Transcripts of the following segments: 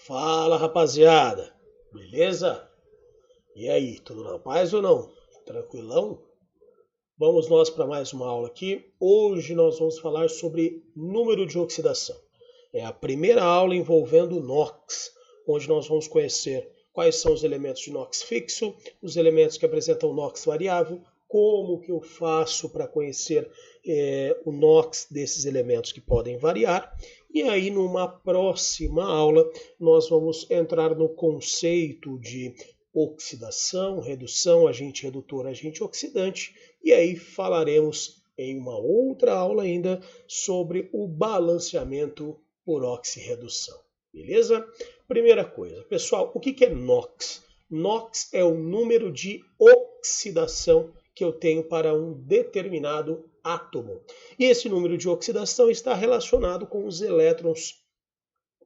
Fala, rapaziada, beleza? E aí, tudo na paz ou não? Tranquilão? Vamos nós para mais uma aula aqui. Hoje nós vamos falar sobre número de oxidação. É a primeira aula envolvendo NOx, onde nós vamos conhecer quais são os elementos de NOx fixo, os elementos que apresentam NOx variável, como que eu faço para conhecer o NOx desses elementos que podem variar. E aí, numa próxima aula, nós vamos entrar no conceito de oxidação, redução, agente redutor, agente oxidante, e aí falaremos em uma outra aula ainda sobre o balanceamento por oxirredução. Beleza? Primeira coisa, pessoal, o que é NOx? NOx é o número de oxidação que eu tenho para um determinado átomo. E esse número de oxidação está relacionado com os elétrons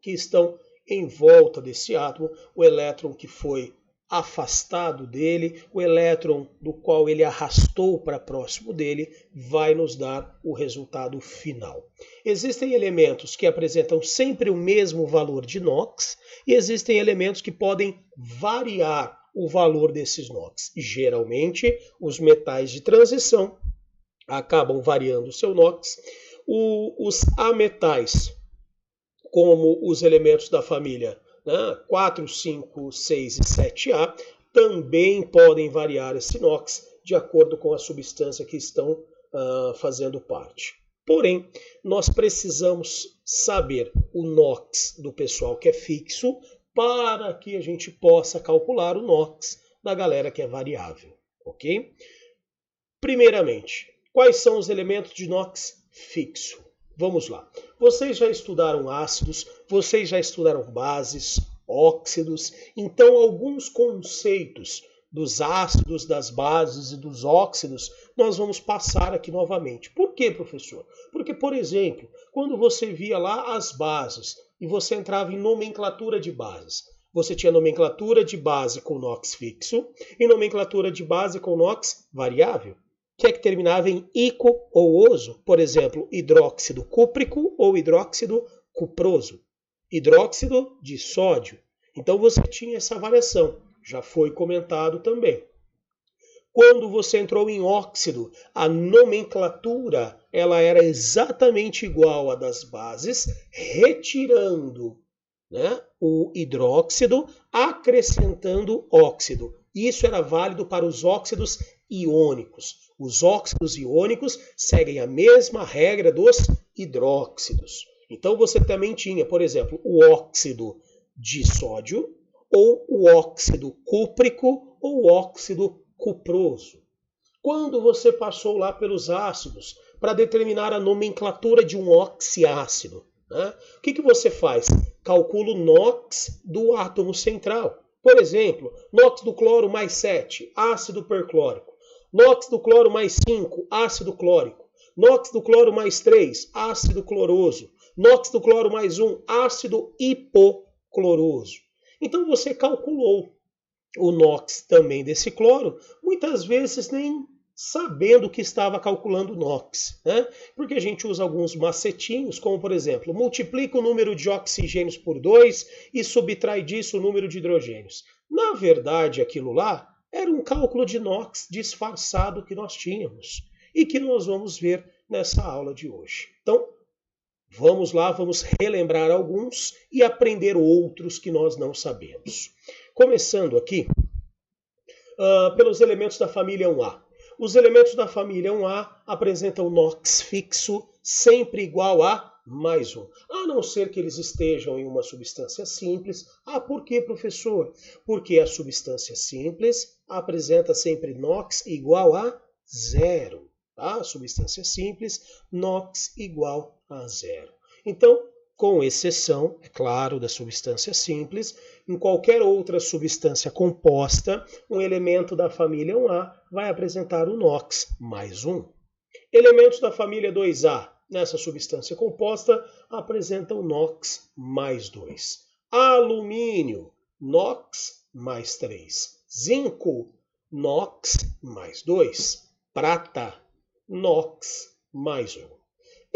que estão em volta desse átomo, o elétron que foi afastado dele, o elétron do qual ele arrastou para próximo dele, vai nos dar o resultado final. Existem elementos que apresentam sempre o mesmo valor de NOx e existem elementos que podem variar o valor desses NOx. Geralmente, os metais de transição acabam variando o seu NOx. Os ametais, como os elementos da família 4, 5, 6 e 7A, também podem variar esse NOx de acordo com a substância que estão fazendo parte. Porém, nós precisamos saber o NOx do pessoal que é fixo para que a gente possa calcular o NOx da galera que é variável, ok? Primeiramente, quais são os elementos de NOx fixo? Vamos lá. Vocês já estudaram ácidos, vocês já estudaram bases, óxidos, então alguns conceitos dos ácidos, das bases e dos óxidos nós vamos passar aqui novamente. Por quê, professor? Porque, por exemplo, quando você via lá as bases e você entrava em nomenclatura de bases, você tinha nomenclatura de base com NOx fixo e nomenclatura de base com NOx variável, que é que terminava em ico ou oso, por exemplo, hidróxido cúprico ou hidróxido cuproso, hidróxido de sódio. Então você tinha essa variação, já foi comentado também. Quando você entrou em óxido, a nomenclatura ela era exatamente igual à das bases, retirando o hidróxido, acrescentando óxido. Isso era válido para os óxidos iônicos. Os óxidos iônicos seguem a mesma regra dos hidróxidos. Então você também tinha, por exemplo, o óxido de sódio, ou o óxido cúprico, ou o óxido cuproso. Quando você passou lá pelos ácidos para determinar a nomenclatura de um oxiácido, o que você faz? Calcula o NOx do átomo central. Por exemplo, NOx do cloro mais 7, ácido perclórico. NOx do cloro mais 5, ácido clórico. NOx do cloro mais 3, ácido cloroso. NOx do cloro mais 1, ácido hipocloroso. Então você calculou o NOx também desse cloro, muitas vezes nem sabendo que estava calculando o NOx, Porque a gente usa alguns macetinhos, como por exemplo, multiplica o número de oxigênios por 2 e subtrai disso o número de hidrogênios. Na verdade, aquilo lá era um cálculo de NOx disfarçado que nós tínhamos e que nós vamos ver nessa aula de hoje. Então, vamos lá, vamos relembrar alguns e aprender outros que nós não sabemos. Começando aqui pelos elementos da família 1A. Os elementos da família 1A apresentam NOx fixo sempre igual a mais 1. A não ser que eles estejam em uma substância simples. Por que, professor? Porque a substância simples apresenta sempre NOx igual a 0. Tá? Substância simples, NOx igual a 0. Então, com exceção, é claro, da substância simples, em qualquer outra substância composta, um elemento da família 1A vai apresentar o NOx mais 1. Elementos da família 2A, nessa substância composta, apresentam NOx mais 2. Alumínio, NOx mais 3. Zinco, NOx mais 2. Prata, NOx mais 1.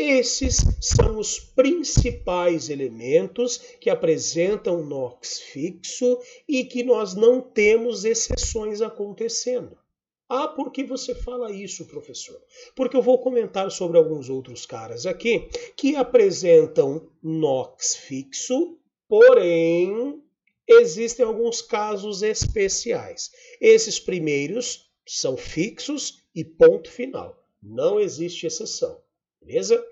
Esses são os principais elementos que apresentam NOx fixo e que nós não temos exceções acontecendo. Ah, por que você fala isso, professor? Porque eu vou comentar sobre alguns outros caras aqui que apresentam NOx fixo, porém existem alguns casos especiais. Esses primeiros são fixos e ponto final. Não existe exceção. Beleza?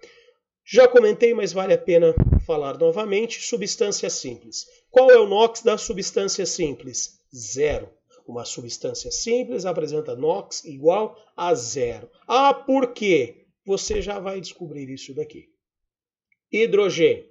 Já comentei, mas vale a pena falar novamente. Substância simples. Qual é o NOx da substância simples? Zero. Uma substância simples apresenta NOx igual a zero. Ah, por quê? Você já vai descobrir isso daqui. Hidrogênio.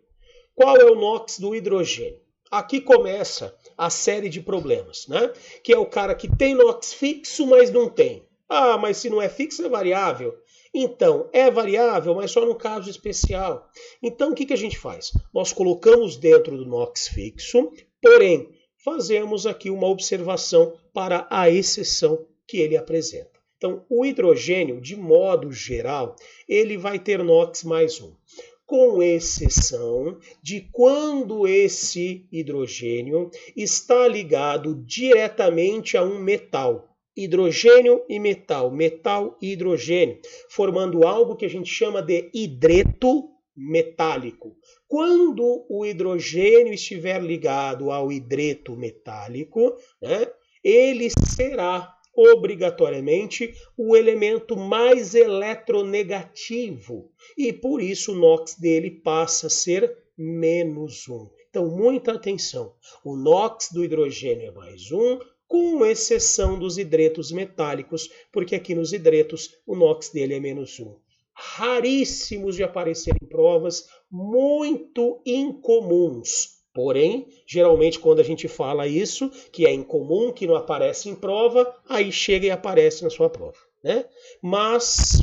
Qual é o NOx do hidrogênio? Aqui começa a série de problemas, né? Que é o cara que tem NOx fixo, mas não tem. Ah, mas se não é fixo, é variável. Então, é variável, mas só no caso especial. Então, o que a gente faz? Nós colocamos dentro do NOx fixo, porém, fazemos aqui uma observação para a exceção que ele apresenta. Então, o hidrogênio, de modo geral, ele vai ter NOx mais 1. Com exceção de quando esse hidrogênio está ligado diretamente a um metal. Hidrogênio e metal, metal e hidrogênio, formando algo que a gente chama de hidreto metálico. Quando o hidrogênio estiver ligado ao hidreto metálico, né, ele será obrigatoriamente o elemento mais eletronegativo e por isso o NOx dele passa a ser menos 1. Então, muita atenção. O NOx do hidrogênio é mais 1, com exceção dos hidretos metálicos, porque aqui nos hidretos o NOx dele é menos 1. Raríssimos de aparecer em provas, muito incomuns. Porém, geralmente quando a gente fala isso, que é incomum, que não aparece em prova, aí chega e aparece na sua prova, né? Mas,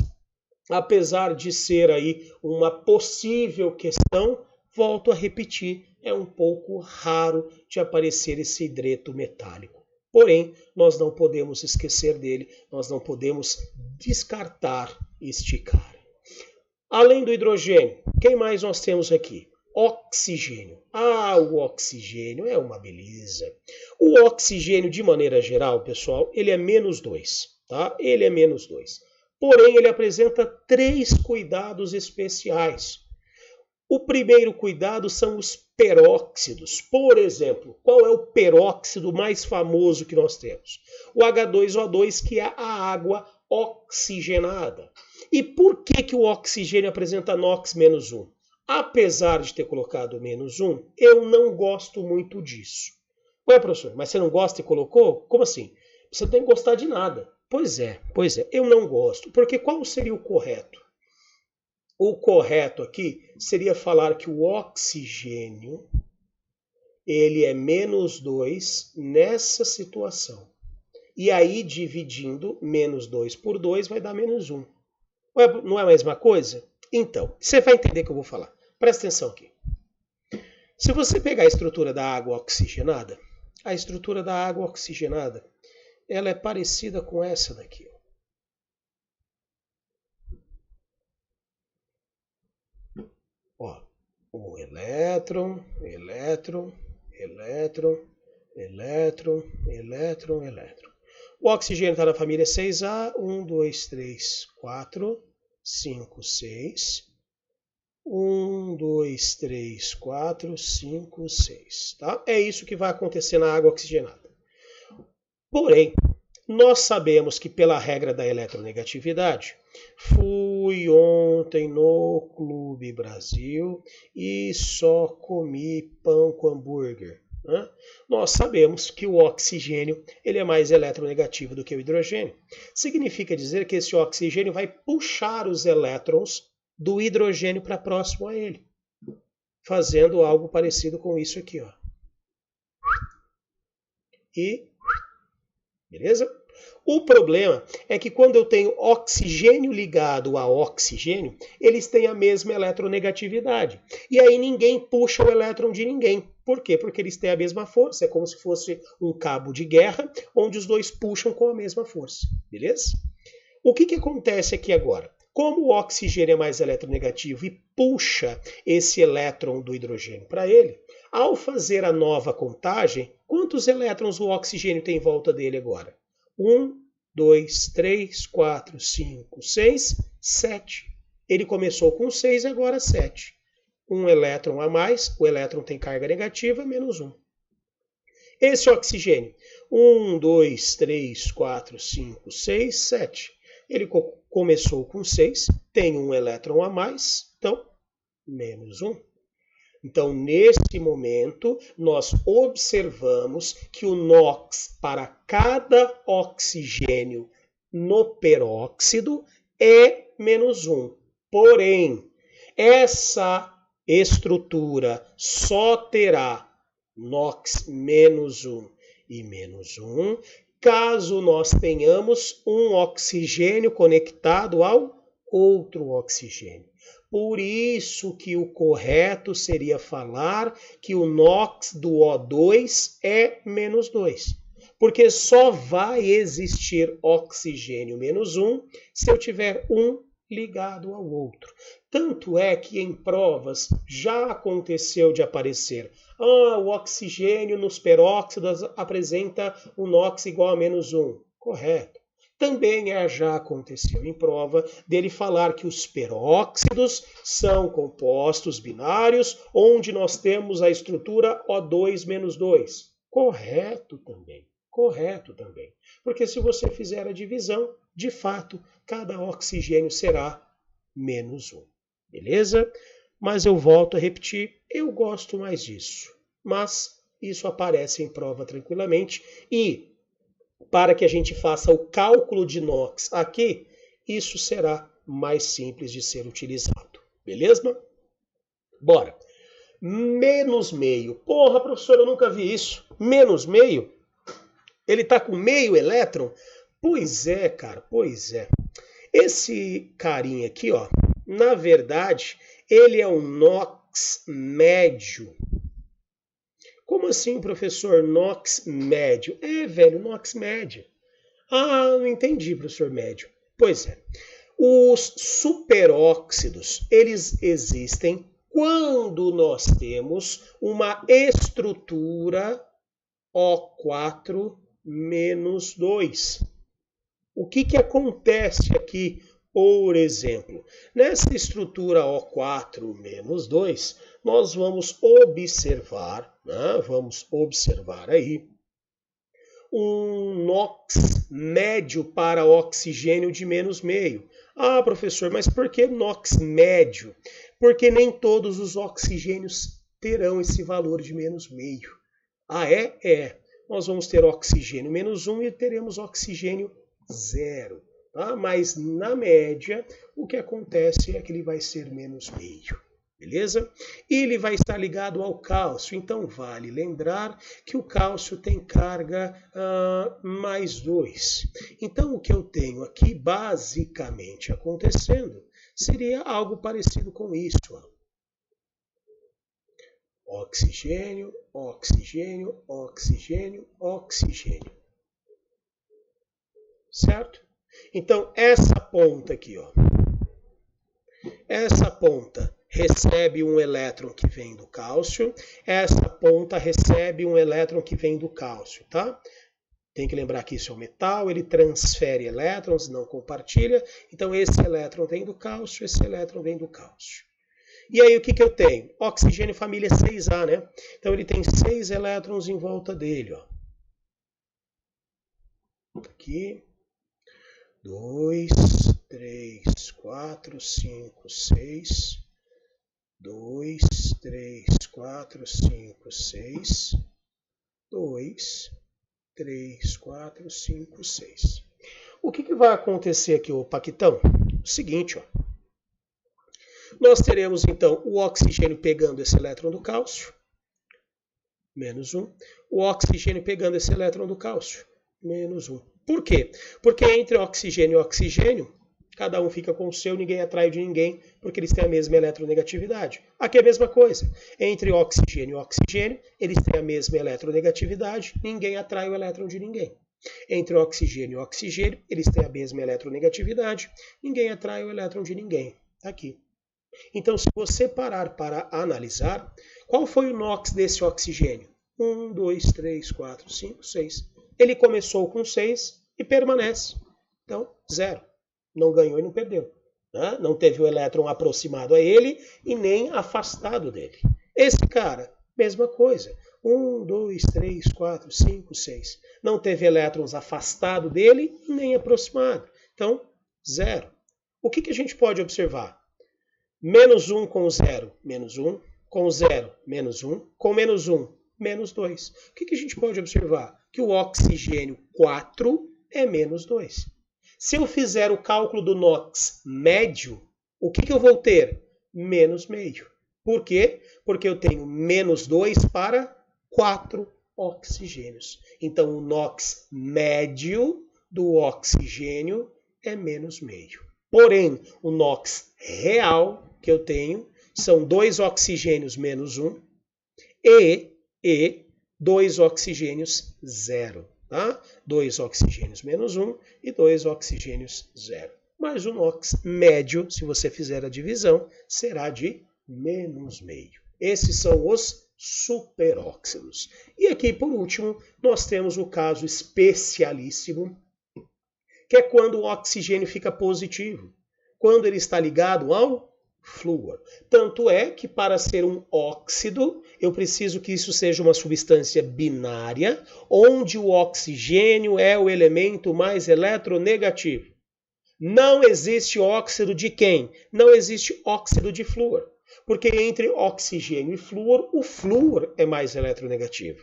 apesar de ser aí uma possível questão, volto a repetir, é um pouco raro de aparecer esse hidreto metálico. Porém, nós não podemos esquecer dele, nós não podemos descartar este cara. Além do hidrogênio, quem mais nós temos aqui? Oxigênio. Ah, o oxigênio é uma beleza. O oxigênio, de maneira geral, pessoal, ele é menos 2, tá? Ele é menos 2. Porém, ele apresenta 3 cuidados especiais. O primeiro cuidado são os peróxidos. Por exemplo, qual é o peróxido mais famoso que nós temos? O H2O2, que é a água oxigenada. E por que o oxigênio apresenta NOx menos 1? Apesar de ter colocado menos 1, eu não gosto muito disso. Ué, professor, mas você não gosta e colocou? Como assim? Você não tem que gostar de nada. Pois é, eu não gosto. Porque qual seria o correto? O correto aqui seria falar que o oxigênio ele é menos 2 nessa situação. E aí, dividindo menos 2 por 2 vai dar menos 1. Não é a mesma coisa? Então, você vai entender o que eu vou falar. Presta atenção aqui. Se você pegar a estrutura da água oxigenada, a estrutura da água oxigenada, ela é parecida com essa daqui. Ó, um elétron, elétron, elétron, elétron, elétron, elétron. O oxigênio está na família 6A, 1, 2, 3, 4, 5, 6. 1, 2, 3, 4, 5, 6. Tá? É isso que vai acontecer na água oxigenada. Porém, nós sabemos que pela regra da eletronegatividade, fui ontem no Clube Brasil e só comi pão com hambúrguer. Né? Nós sabemos que o oxigênio ele é mais eletronegativo do que o hidrogênio. Significa dizer que esse oxigênio vai puxar os elétrons do hidrogênio para próximo a ele, fazendo algo parecido com isso aqui, ó. E beleza? O problema é que quando eu tenho oxigênio ligado a oxigênio, eles têm a mesma eletronegatividade. E aí ninguém puxa o elétron de ninguém. Por quê? Porque eles têm a mesma força. É como se fosse um cabo de guerra, onde os dois puxam com a mesma força. Beleza? O que acontece aqui agora? Como o oxigênio é mais eletronegativo e puxa esse elétron do hidrogênio para ele, ao fazer a nova contagem, quantos elétrons o oxigênio tem em volta dele agora? 1, 2, 3, 4, 5, 6, 7. Ele começou com 6 e agora 7. Um elétron a mais, o elétron tem carga negativa, menos 1. Esse oxigênio, 1, 2, 3, 4, 5, 6, 7. Ele começou com 6, tem um elétron a mais, então, menos 1. Então, neste momento, nós observamos que o NOx para cada oxigênio no peróxido é menos 1. Porém, essa estrutura só terá NOx menos 1 e menos 1 caso nós tenhamos um oxigênio conectado ao outro oxigênio. Por isso que o correto seria falar que o NOx do O2 é menos 2. Porque só vai existir oxigênio menos 1 se eu tiver um ligado ao outro. Tanto é que em provas já aconteceu de aparecer o oxigênio nos peróxidos apresenta o NOx igual a menos 1. Correto. Também já aconteceu em prova dele falar que os peróxidos são compostos binários, onde nós temos a estrutura O2 menos 2. Correto também. Correto também. Porque se você fizer a divisão, de fato, cada oxigênio será menos 1. Beleza? Mas eu volto a repetir, eu gosto mais disso. Mas isso aparece em prova tranquilamente e para que a gente faça o cálculo de NOx aqui, isso será mais simples de ser utilizado. Beleza? Bora. Menos meio. Porra, professor, eu nunca vi isso. Menos meio? Ele está com meio elétron? Pois é, cara, pois é. Esse carinha aqui, ó, na verdade, ele é um NOx médio. Como assim, professor, NOx médio? Velho, NOx médio. Não entendi, professor médio. Pois é. Os superóxidos, eles existem quando nós temos uma estrutura O4 menos 2. O que acontece aqui, por exemplo? Nessa estrutura O4 menos 2, nós vamos observar, aí, um NOx médio para oxigênio de menos meio. Professor, mas por que NOx médio? Porque nem todos os oxigênios terão esse valor de menos meio. É. Nós vamos ter oxigênio menos 1 e teremos oxigênio 0. Tá? Mas na média, o que acontece é que ele vai ser menos meio. Beleza? E ele vai estar ligado ao cálcio, então vale lembrar que o cálcio tem carga mais 2. Então o que eu tenho aqui basicamente acontecendo seria algo parecido com isso. Oxigênio, oxigênio, oxigênio, oxigênio. Certo? Então essa ponta aqui, ó. Essa ponta recebe um elétron que vem do cálcio, essa ponta recebe um elétron que vem do cálcio, tá? Tem que lembrar que isso é um metal, ele transfere elétrons, não compartilha, então esse elétron vem do cálcio, esse elétron vem do cálcio. E aí o que eu tenho? Oxigênio família 6A, né? Então ele tem 6 elétrons em volta dele, ó. Aqui. 2, 3, 4, 5, 6. 2, 3, 4, 5, 6. 2, 3, 4, 5, 6. O que vai acontecer aqui, ô Paquitão? O seguinte, ó. Nós teremos, então, o oxigênio pegando esse elétron do cálcio, menos 1. O oxigênio pegando esse elétron do cálcio, menos 1. Por quê? Porque entre oxigênio e oxigênio, cada um fica com o seu, ninguém atrai de ninguém, porque eles têm a mesma eletronegatividade. Aqui é a mesma coisa. Entre oxigênio e oxigênio, eles têm a mesma eletronegatividade, ninguém atrai o elétron de ninguém. Entre oxigênio e oxigênio, eles têm a mesma eletronegatividade, ninguém atrai o elétron de ninguém. Está aqui. Então, se você parar para analisar, qual foi o NOx desse oxigênio? 1, 2, 3, 4, 5, 6. Ele começou com 6 e permanece. Então, 0. Não ganhou e não perdeu. Né? Não teve o elétron aproximado a ele e nem afastado dele. Esse cara, mesma coisa. 1, 2, 3, 4, 5, 6. Não teve elétrons afastado dele e nem aproximado. Então, 0. O que a gente pode observar? Menos 1 com 0, menos 1. Com 0, menos 1. Com menos 1, menos 2. O que a gente pode observar? Que o oxigênio 4 é menos 2. Se eu fizer o cálculo do NOx médio, o que eu vou ter? Menos meio. Por quê? Porque eu tenho menos 2 para 4 oxigênios. Então, o NOx médio do oxigênio é menos meio. Porém, o NOx real que eu tenho são 2 oxigênios menos 1 e 2 oxigênios 0. Tá? 2 oxigênios menos 1 e 2 oxigênios 0. Mas o NOx médio, se você fizer a divisão, será de menos meio. Esses são os superóxidos. E aqui, por último, nós temos o caso especialíssimo, que é quando o oxigênio fica positivo, quando ele está ligado ao flúor. Tanto é que para ser um óxido, eu preciso que isso seja uma substância binária, onde o oxigênio é o elemento mais eletronegativo. Não existe óxido de quem? Não existe óxido de flúor. Porque entre oxigênio e flúor, o flúor é mais eletronegativo.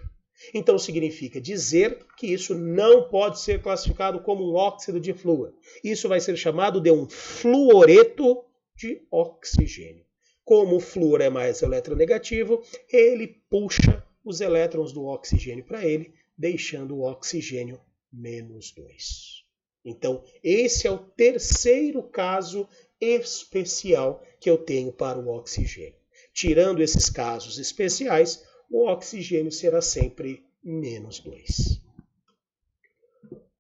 Então significa dizer que isso não pode ser classificado como um óxido de flúor. Isso vai ser chamado de um fluoreto de oxigênio. Como o flúor é mais eletronegativo, ele puxa os elétrons do oxigênio para ele, deixando o oxigênio menos 2. Então, esse é o terceiro caso especial que eu tenho para o oxigênio. Tirando esses casos especiais, o oxigênio será sempre menos 2.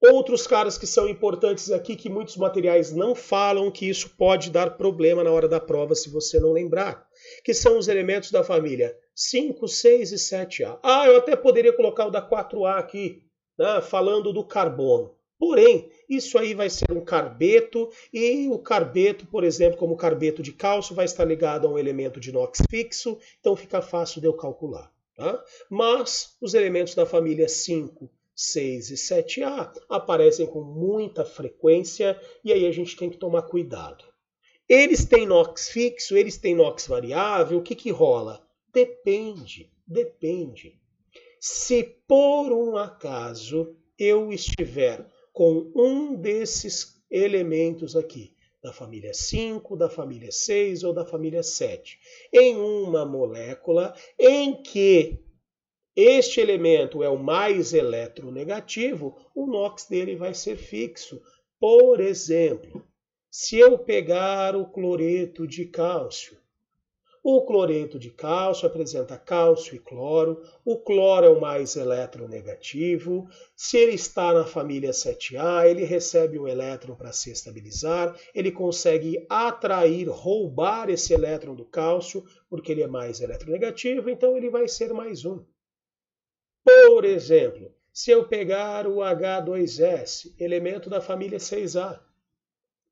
Outros caras que são importantes aqui, que muitos materiais não falam, que isso pode dar problema na hora da prova se você não lembrar, que são os elementos da família 5, 6 e 7A. Eu até poderia colocar o da 4A aqui, né, falando do carbono. Porém, isso aí vai ser um carbeto, e o carbeto, por exemplo, como o carbeto de cálcio, vai estar ligado a um elemento de NOx fixo, então fica fácil de eu calcular. Tá? Mas os elementos da família 5, 6 e 7A aparecem com muita frequência, e aí a gente tem que tomar cuidado. Eles têm NOx fixo, eles têm NOx variável, o que rola? Depende. Se por um acaso eu estiver com um desses elementos aqui, da família 5, da família 6 ou da família 7, em uma molécula em que este elemento é o mais eletronegativo, o NOx dele vai ser fixo. Por exemplo, se eu pegar o cloreto de cálcio, o cloreto de cálcio apresenta cálcio e cloro. O cloro é o mais eletronegativo. Se ele está na família 7A, ele recebe um elétron para se estabilizar. Ele consegue atrair, roubar esse elétron do cálcio, porque ele é mais eletronegativo, então ele vai ser mais um. Por exemplo, se eu pegar o H2S, elemento da família 6A,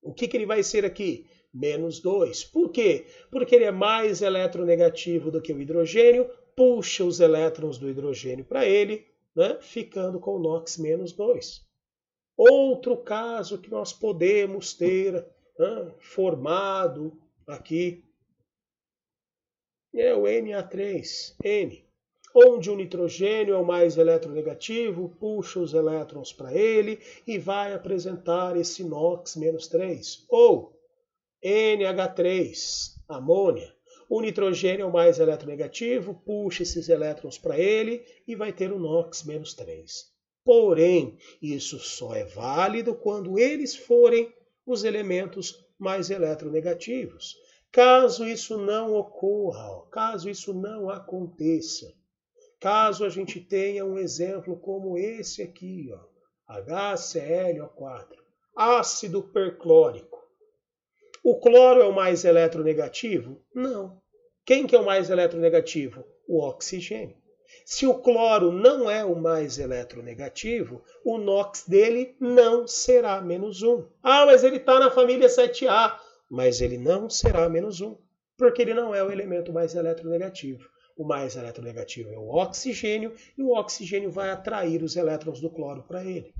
o que ele vai ser aqui? Menos 2. Por quê? Porque ele é mais eletronegativo do que o hidrogênio, puxa os elétrons do hidrogênio para ele, né, ficando com o NOx menos 2. Outro caso que nós podemos ter, né, formado aqui é o Na3, N, onde o nitrogênio é o mais eletronegativo, puxa os elétrons para ele e vai apresentar esse NOx menos 3. Ou NH3, amônia. O nitrogênio é o mais eletronegativo, puxa esses elétrons para ele e vai ter o NOx menos 3. Porém, isso só é válido quando eles forem os elementos mais eletronegativos. Caso isso não ocorra, caso isso não aconteça, caso a gente tenha um exemplo como esse aqui, HClO4. Ácido perclórico. O cloro é o mais eletronegativo? Não. Quem que é o mais eletronegativo? O oxigênio. Se o cloro não é o mais eletronegativo, o NOx dele não será -1. Ah, mas ele está na família 7A. Mas ele não será -1, porque ele não é o elemento mais eletronegativo. O mais eletronegativo é o oxigênio, e o oxigênio vai atrair os elétrons do cloro para ele.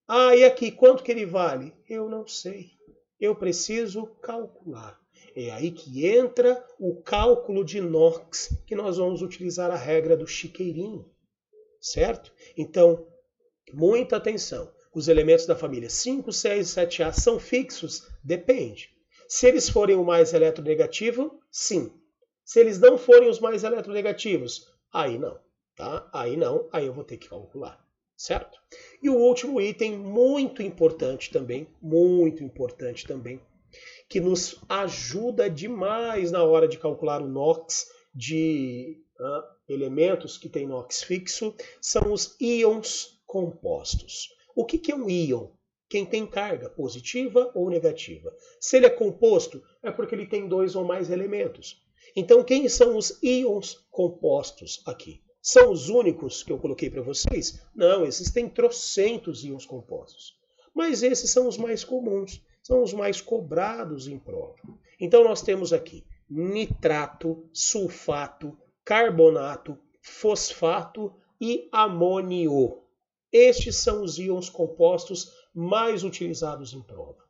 Ah, e aqui, quanto que ele vale? Eu não sei. Eu preciso calcular. É aí que entra o cálculo de NOx, que nós vamos utilizar a regra do chiqueirinho, certo? Então, muita atenção. Os elementos da família 5, 6 e 7A são fixos? Depende. Se eles forem o mais eletronegativo, sim. Se eles não forem os mais eletronegativos, aí não, tá? Aí não, aí eu vou ter que calcular, certo? E o último item, muito importante também, que nos ajuda demais na hora de calcular o NOx de elementos que têm NOx fixo, são os íons compostos. O que é um íon? Quem tem carga positiva ou negativa. Se ele é composto, é porque ele tem 2 ou mais elementos. Então, quem são os íons compostos aqui? São os únicos que eu coloquei para vocês? Não, existem trocentos íons compostos. Mas esses são os mais comuns, são os mais cobrados em prova. Então, nós temos aqui nitrato, sulfato, carbonato, fosfato e amônio. Estes são os íons compostos mais utilizados em prova.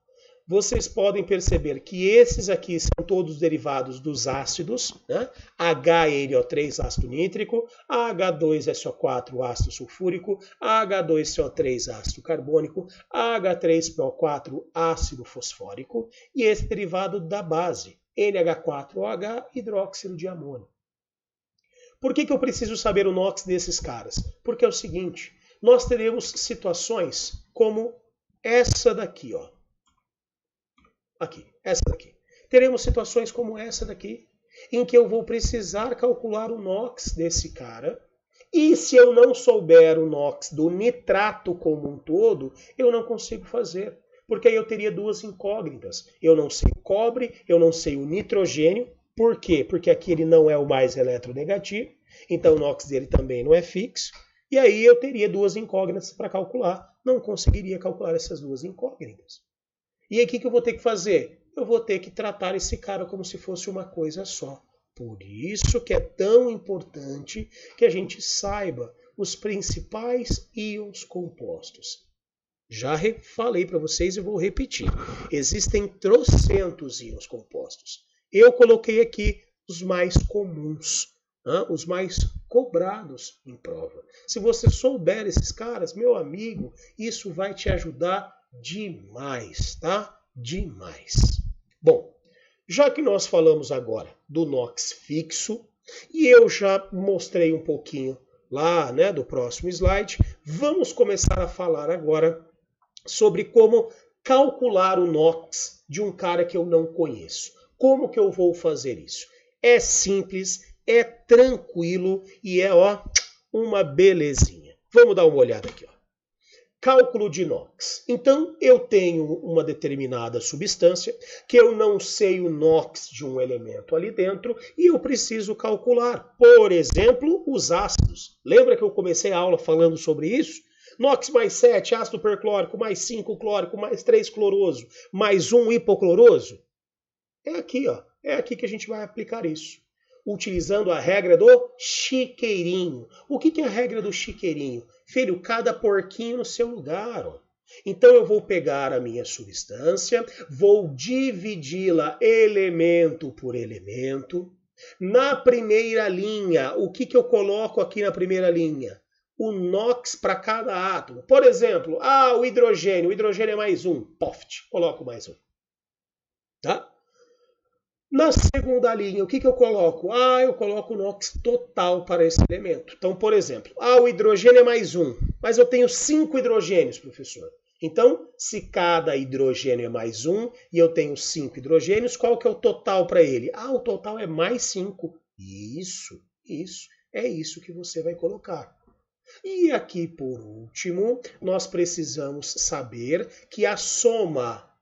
Vocês podem perceber que esses aqui são todos derivados dos ácidos, né? HNO3, ácido nítrico, H2SO4, ácido sulfúrico, H2CO3, ácido carbônico, H3PO4, ácido fosfórico, e esse derivado da base, NH4OH, hidróxido de amônio. Por que eu preciso saber o NOx desses caras? Porque é o seguinte, nós teremos situações como essa daqui, ó. Aqui, essa daqui. Teremos situações como essa daqui, em que eu vou precisar calcular o NOx desse cara, e se eu não souber o NOx do nitrato como um todo, eu não consigo fazer, porque aí eu teria duas incógnitas. Eu não sei o cobre, eu não sei o nitrogênio. Por quê? Porque aqui ele não é o mais eletronegativo, então o NOx dele também não é fixo, e aí eu teria duas incógnitas para calcular. Não conseguiria calcular essas duas incógnitas. E aí o que eu vou ter que fazer? Eu vou ter que tratar esse cara como se fosse uma coisa só. Por isso que é tão importante que a gente saiba os principais íons compostos. Já falei para vocês e vou repetir. Existem trocentos íons compostos. Eu coloquei aqui os mais comuns, os mais cobrados em prova. Se você souber esses caras, meu amigo, isso vai te ajudar demais, tá? Demais. Bom, já que nós falamos agora do NOx fixo, e eu já mostrei um pouquinho lá, né, do próximo slide, vamos começar a falar agora sobre como calcular o NOx de um cara que eu não conheço. Como que eu vou fazer isso? É simples, é tranquilo e é, ó, uma belezinha. Vamos dar uma olhada aqui, ó. Cálculo de NOx. Então, eu tenho uma determinada substância que eu não sei o NOx de um elemento ali dentro e eu preciso calcular. Por exemplo, os ácidos. Lembra que eu comecei a aula falando sobre isso? NOx mais 7, ácido perclórico, mais 5 clórico, mais 3 cloroso, mais 1 hipocloroso. É aqui, ó. É aqui que a gente vai aplicar isso. Utilizando a regra do chiqueirinho. O que é a regra do chiqueirinho? Filho, cada porquinho no seu lugar. Ó. Então eu vou pegar a minha substância, vou dividi-la elemento por elemento. Na primeira linha, o que eu coloco aqui na primeira linha? O NOx para cada átomo. Por exemplo, o hidrogênio. O hidrogênio é mais 1. Poft, coloco mais 1. Tá? Na segunda linha, o que eu coloco? Eu coloco o NOx total para esse elemento. Então, por exemplo, o hidrogênio é mais 1, mas eu tenho 5 hidrogênios, professor. Então, se cada hidrogênio é mais 1 e eu tenho 5 hidrogênios, qual que é o total para ele? O total é mais 5. Isso. É isso que você vai colocar. E aqui, por último, nós precisamos saber que a soma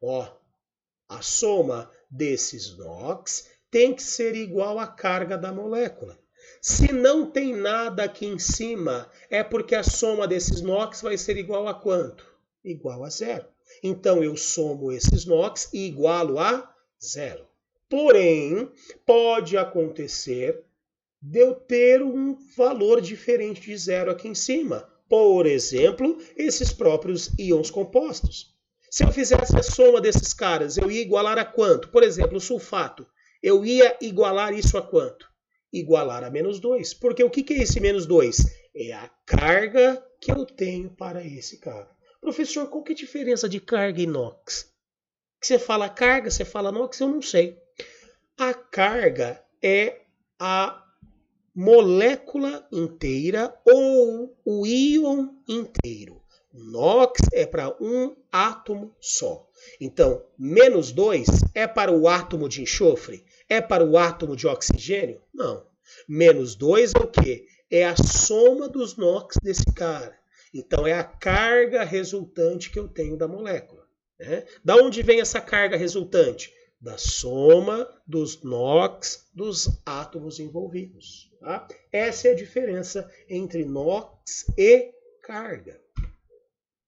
desses NOx tem que ser igual à carga da molécula. Se não tem nada aqui em cima, é porque a soma desses NOx vai ser igual a quanto? Igual a zero. Então, eu somo esses NOx e igualo a zero. Porém, pode acontecer de eu ter um valor diferente de zero aqui em cima. Por exemplo, esses próprios íons compostos. Se eu fizesse a soma desses caras, eu ia igualar a quanto? Por exemplo, o sulfato. Eu ia igualar isso a quanto? Igualar a menos 2. Porque o que é esse menos 2? É a carga que eu tenho para esse cara. Professor, qual que é a diferença de carga e NOx? Que você fala carga, você fala NOx, eu não sei. A carga é a molécula inteira ou o íon inteiro. NOx é para um átomo só. Então, menos 2 é para o átomo de enxofre? É para o átomo de oxigênio? Não. Menos 2 é o quê? É a soma dos NOx desse cara. Então, é a carga resultante que eu tenho da molécula. Né? Da onde vem essa carga resultante? Da soma dos NOx dos átomos envolvidos. Tá? Essa é a diferença entre NOx e carga.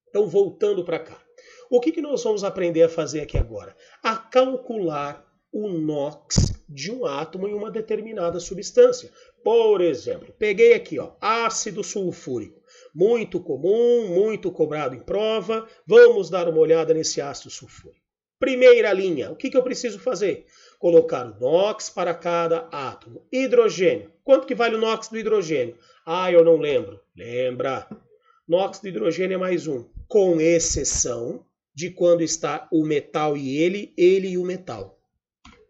Então, voltando para cá. O que nós vamos aprender a fazer aqui agora? A calcular o NOx de um átomo em uma determinada substância. Por exemplo, peguei aqui, ácido sulfúrico. Muito comum, muito cobrado em prova. Vamos dar uma olhada nesse ácido sulfúrico. Primeira linha, o que eu preciso fazer? Colocar o NOx para cada átomo. Hidrogênio. Quanto que vale o NOx do hidrogênio? Eu não lembro. Lembra. NOx do hidrogênio é mais 1. Com exceção de quando está o metal e ele e o metal.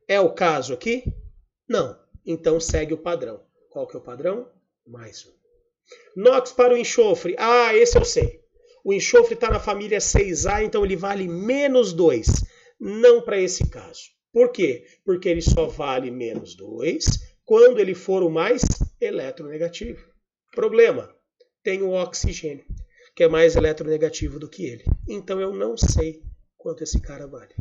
É o caso aqui? Não. Então segue o padrão. Qual que é o padrão? Mais 1. NOx para o enxofre. Esse eu sei. O enxofre está na família 6A, então ele vale menos 2. Não para esse caso. Por quê? Porque ele só vale menos 2 quando ele for o mais eletronegativo. Problema. Tem o oxigênio, que é mais eletronegativo do que ele. Então eu não sei quanto esse cara vale.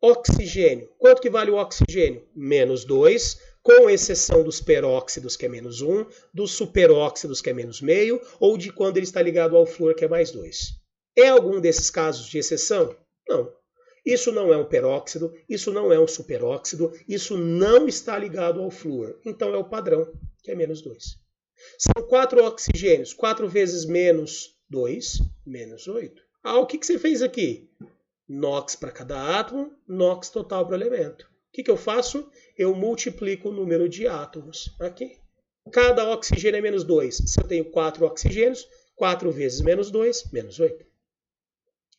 Oxigênio. Quanto que vale o oxigênio? Menos 2, com exceção dos peróxidos, que é menos 1, dos superóxidos, que é menos meio, ou de quando ele está ligado ao flúor, que é mais 2. É algum desses casos de exceção? Não. Isso não é um peróxido, isso não é um superóxido, isso não está ligado ao flúor. Então é o padrão, que é menos 2. São 4 oxigênios. 4 vezes menos 2, menos 8. O que você fez aqui? NOx para cada átomo, NOx total para o elemento. O que eu faço? Eu multiplico o número de átomos aqui. Cada oxigênio é menos 2. Se eu tenho 4 oxigênios, 4 vezes menos 2, menos 8.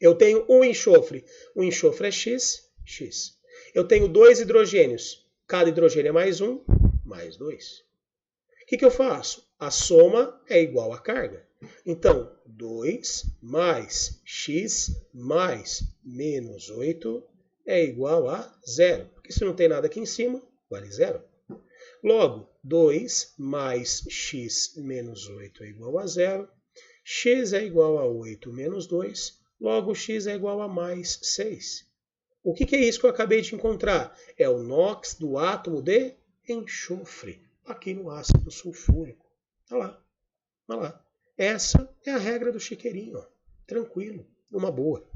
Eu tenho um enxofre. O enxofre é X, X. Eu tenho 2 hidrogênios. Cada hidrogênio é mais 1, mais 2. O que eu faço? A soma é igual à carga. Então, 2 mais x mais menos 8 é igual a 0. Porque se não tem nada aqui em cima, vale 0. Logo, 2 mais x menos 8 é igual a 0. X é igual a 8 menos 2. Logo, x é igual a mais 6. O que é isso que eu acabei de encontrar? É o NOx do átomo de enxofre, aqui no ácido sulfúrico. Olha lá. Essa é a regra do chiqueirinho. Tranquilo, numa boa.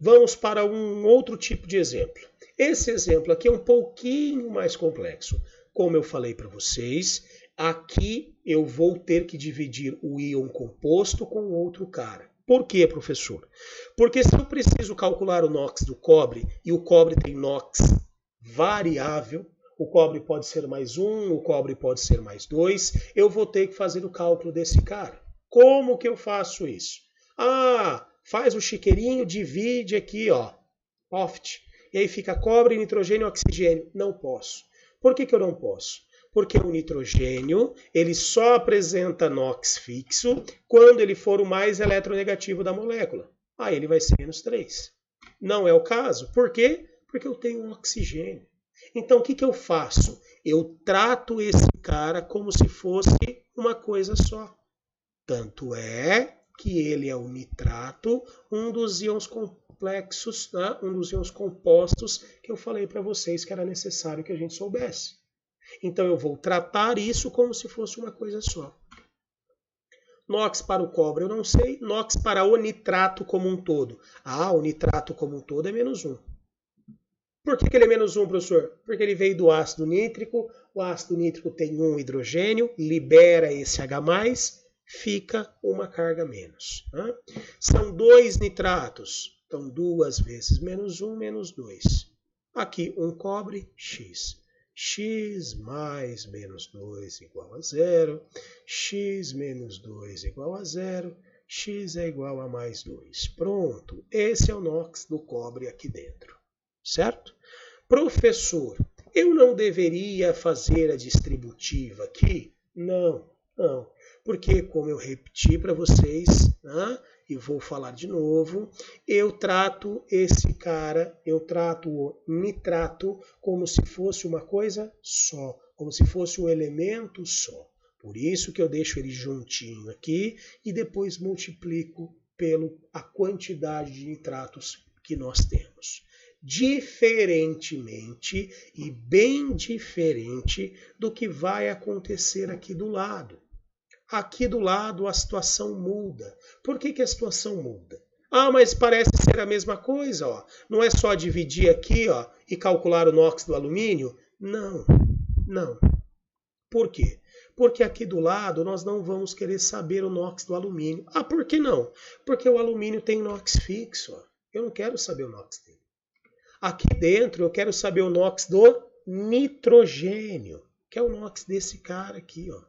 Vamos para um outro tipo de exemplo. Esse exemplo aqui é um pouquinho mais complexo. Como eu falei para vocês, aqui eu vou ter que dividir o íon composto com outro cara. Por quê, professor? Porque se eu preciso calcular o NOx do cobre, e o cobre tem NOx variável, o cobre pode ser mais 1, o cobre pode ser mais 2, eu vou ter que fazer o cálculo desse cara. Como que eu faço isso? Faz o chiqueirinho, divide aqui, oft, e aí fica cobre, nitrogênio e oxigênio. Não posso. Por que eu não posso? Porque o nitrogênio ele só apresenta NOx fixo quando ele for o mais eletronegativo da molécula. Ele vai ser menos 3. Não é o caso. Por quê? Porque eu tenho um oxigênio. Então, o que eu faço? Eu trato esse cara como se fosse uma coisa só. Tanto é que ele é o nitrato, um dos íons complexos, né? Um dos íons compostos que eu falei para vocês que era necessário que a gente soubesse. Então eu vou tratar isso como se fosse uma coisa só. NOx para o cobre eu não sei, NOx para o nitrato como um todo. Ah, o nitrato como um todo é -1. Por que ele é -1, professor? Porque ele veio do ácido nítrico, o ácido nítrico tem um hidrogênio, libera esse H+, fica uma carga menos. Né? São 2 nitratos, então 2 vezes -1, -2. Aqui um cobre, X. X mais -2 igual a 0, X menos 2 igual a 0, X é igual a +2. Pronto, esse é o NOx do cobre aqui dentro, certo? Professor, eu não deveria fazer a distributiva aqui? Não, não. Porque, como eu repeti para vocês, né, e vou falar de novo, eu trato esse cara, eu trato o nitrato como se fosse uma coisa só, como se fosse um elemento só. Por isso que eu deixo ele juntinho aqui e depois multiplico pela quantidade de nitratos que nós temos. Diferentemente e bem diferente do que vai acontecer aqui do lado. Aqui do lado a situação muda. Por que a situação muda? Ah, mas parece ser a mesma coisa, ó. Não é só dividir aqui, ó, e calcular o NOx do alumínio? Não, não. Por quê? Porque aqui do lado nós não vamos querer saber o NOx do alumínio. Ah, por que não? Porque o alumínio tem NOx fixo, ó. Eu não quero saber o NOx dele. Aqui dentro eu quero saber o NOx do nitrogênio, que é o NOx desse cara aqui, ó.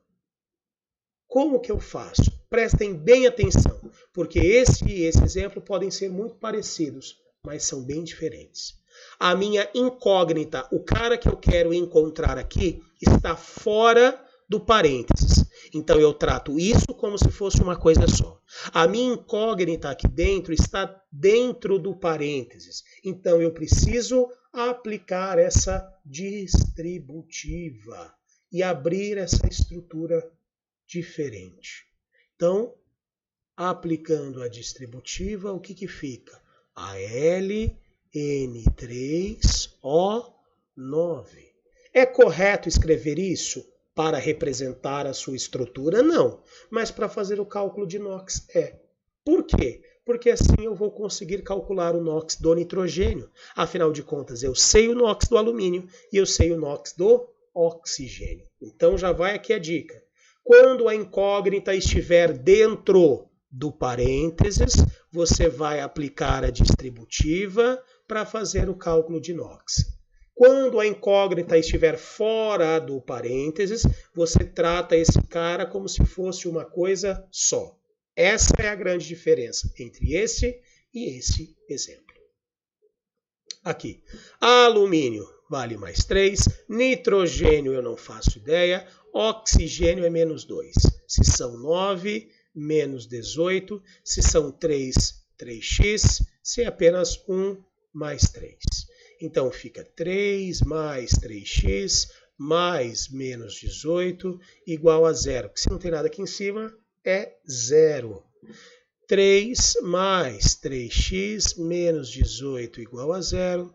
Como que eu faço? Prestem bem atenção, porque esse e esse exemplo podem ser muito parecidos, mas são bem diferentes. A minha incógnita, o cara que eu quero encontrar aqui, está fora do parênteses. Então eu trato isso como se fosse uma coisa só. A minha incógnita aqui dentro está dentro do parênteses. Então eu preciso aplicar essa distributiva e abrir essa estrutura diferente. Então, aplicando a distributiva, o que fica? AlN3O9. É correto escrever isso para representar a sua estrutura? Não. Mas para fazer o cálculo de NOx é. Por quê? Porque assim eu vou conseguir calcular o NOx do nitrogênio. Afinal de contas, eu sei o NOx do alumínio e eu sei o NOx do oxigênio. Então já vai aqui a dica. Quando a incógnita estiver dentro do parênteses, você vai aplicar a distributiva para fazer o cálculo de NOx. Quando a incógnita estiver fora do parênteses, você trata esse cara como se fosse uma coisa só. Essa é a grande diferença entre esse e esse exemplo. Aqui, alumínio vale +3, nitrogênio eu não faço ideia, oxigênio é -2. Se são 9, -18. Se são 3, 3x. Se é apenas 1, mais 3. Então fica 3 mais 3x mais -18 igual a 0. Se não tem nada aqui em cima, é 0. 3 mais 3x menos 18 igual a 0.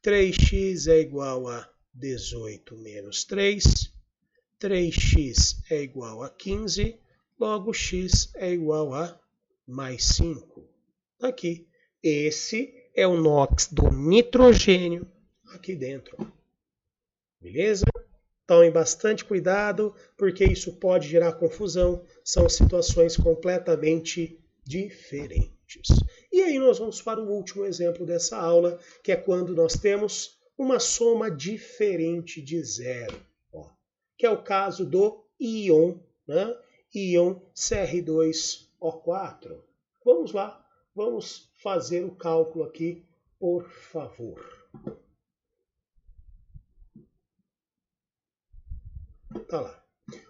3x é igual a 18 menos 3. 3x é igual a 15. Logo, x é igual a +5. Aqui. Esse é o NOx do nitrogênio aqui dentro. Beleza? Tomem bastante cuidado, porque isso pode gerar confusão. São situações completamente diferentes. E aí nós vamos para o último exemplo dessa aula, que é quando nós temos uma soma diferente de zero, ó, que é o caso do íon, né? Íon Cr2O4. Vamos lá, vamos fazer o cálculo aqui, por favor. Tá lá.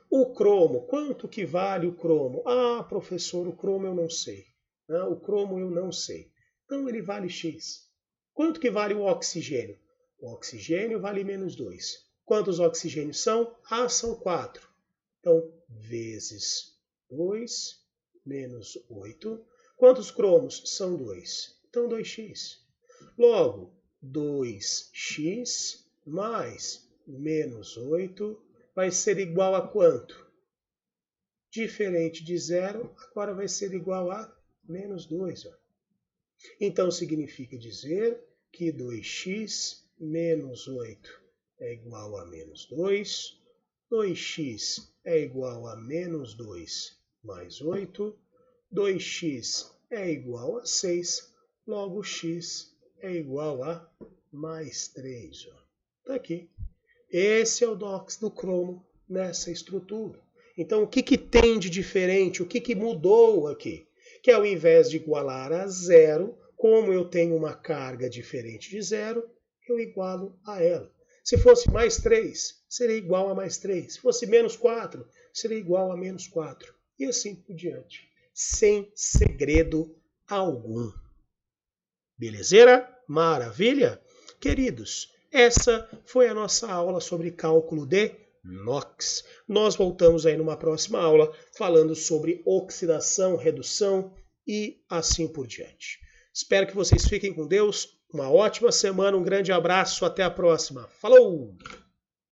O cromo, quanto que vale o cromo? Ah, professor, o cromo eu não sei. Não, o cromo eu não sei. Então ele vale X. Quanto que vale o oxigênio? O oxigênio vale -2. Quantos oxigênios são? Ah, são 4. Então, vezes 2 menos 8. Quantos cromos? São 2. Então, 2x. Logo, 2x mais menos 8 vai ser igual a quanto? Diferente de 0, agora vai ser igual a menos 2. Ó. Então, significa dizer que 2x menos 8 é igual a menos 2. 2x é igual a menos 2 mais 8. 2x é igual a 6. Logo, x é igual a mais 3. Está aqui. Esse é o DOCS do cromo nessa estrutura. Então, o que tem de diferente? O que mudou aqui? Que ao invés de igualar a 0, como eu tenho uma carga diferente de 0, eu igualo a ela. Se fosse mais 3, seria igual a mais 3. Se fosse menos 4, seria igual a menos 4. E assim por diante. Sem segredo algum. Belezeira? Maravilha? Queridos, essa foi a nossa aula sobre cálculo de NOx. Nós voltamos aí numa próxima aula falando sobre oxidação, redução e assim por diante. Espero que vocês fiquem com Deus. Uma ótima semana, um grande abraço, até a próxima. Falou!